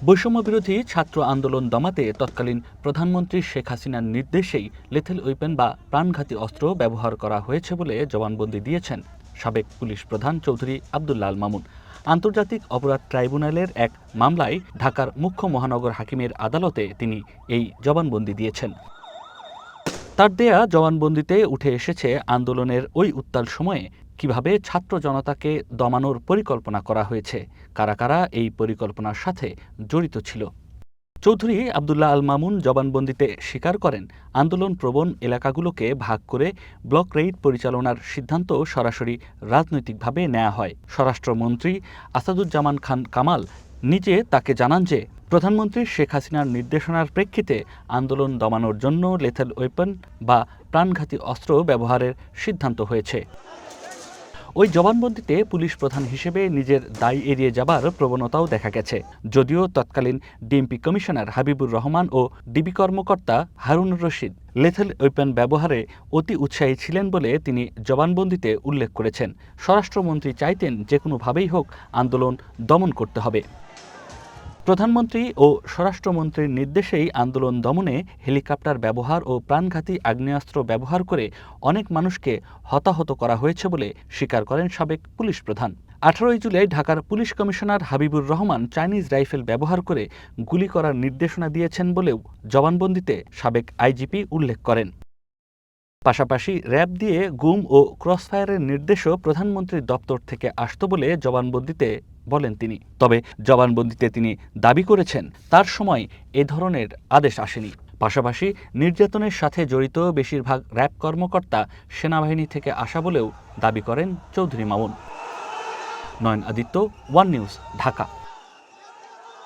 বৈষম্য বিরোধী ছাত্র আন্দোলন দমাতে তৎকালীন প্রধানমন্ত্রী শেখ হাসিনার নির্দেশেই লেথেল ওয়েপন বা প্রাণঘাতী অস্ত্র ব্যবহার করা হয়েছে বলে জবানবন্দি দিয়েছেন সাবেক পুলিশ প্রধান চৌধুরী আব্দুল্লাহ আল মামুন। আন্তর্জাতিক অপরাধ ট্রাইব্যুনালের এক মামলায় ঢাকার মুখ্য মহানগর হাকিমের আদালতে তিনি এই জবানবন্দি দিয়েছেন। তার দেয়া জবানবন্দিতে উঠে এসেছে আন্দোলনের ওই উত্তাল সময়ে কিভাবে ছাত্র জনতাকে দমানোর পরিকল্পনা করা হয়েছে, কারা কারা এই পরিকল্পনার সাথে জড়িত ছিল। চৌধুরী আব্দুল্লাহ আল মামুন জবানবন্দিতে স্বীকার করেন, আন্দোলন প্রবণ এলাকাগুলোকে ভাগ করে ব্লক রেইড পরিচালনার সিদ্ধান্ত সরাসরি রাজনৈতিকভাবে নেওয়া হয়। স্বরাষ্ট্রমন্ত্রী আসাদুজ্জামান খান কামাল নিজে তাকে জানান যে প্রধানমন্ত্রী শেখ হাসিনার নির্দেশনার প্রেক্ষিতে আন্দোলন দমানোর জন্য লেথেল ওয়েপন বা প্রাণঘাতী অস্ত্র ব্যবহারের সিদ্ধান্ত হয়েছে। ওই জবানবন্দিতে পুলিশ প্রধান হিসেবে নিজের দায় এড়িয়ে যাবার প্রবণতাও দেখা গেছে। যদিও তৎকালীন ডিএমপি কমিশনার হাবিবুর রহমান ও ডিবি কর্মকর্তা হারুনুর রশিদ লেথেল ওয়েপন ব্যবহারে অতি উৎসাহী ছিলেন বলে তিনি জবানবন্দিতে উল্লেখ করেছেন। স্বরাষ্ট্রমন্ত্রী চাইতেন যে কোনোভাবেই হোক আন্দোলন দমন করতে হবে। প্রধানমন্ত্রী ও স্বরাষ্ট্রমন্ত্রীর নির্দেশেই আন্দোলন দমনে হেলিকপ্টার ব্যবহার ও প্রাণঘাতী আগ্নেয়াস্ত্র ব্যবহার করে অনেক মানুষকে হতাহত করা হয়েছে বলে স্বীকার করেন সাবেক পুলিশ প্রধান। 18 জুলাই ঢাকার police commissioner Habibur Rahman Chinese rifle ব্যবহার করে গুলি করার নির্দেশনা দিয়েছেন বলেও জবানবন্দিতে সাবেক আইজিপি উল্লেখ করেন। পাশাপাশি র্যাব দিয়ে গুম ও ক্রসফায়ারের নির্দেশও প্রধানমন্ত্রীর দপ্তর থেকে আসত বলে জবানবন্দিতে বলেন তিনি। তবে জবানবন্দিতে তিনি দাবি করেছেন তার সময় এ ধরনের আদেশ আসেনি। পাশাপাশি নির্যাতনের সাথে জড়িত বেশিরভাগ র্যাব কর্মকর্তা সেনাবাহিনী থেকে আসা বলেও দাবি করেন চৌধুরী মামুন। নয়ন আদিত্য, ওয়ান নিউজ, ঢাকা।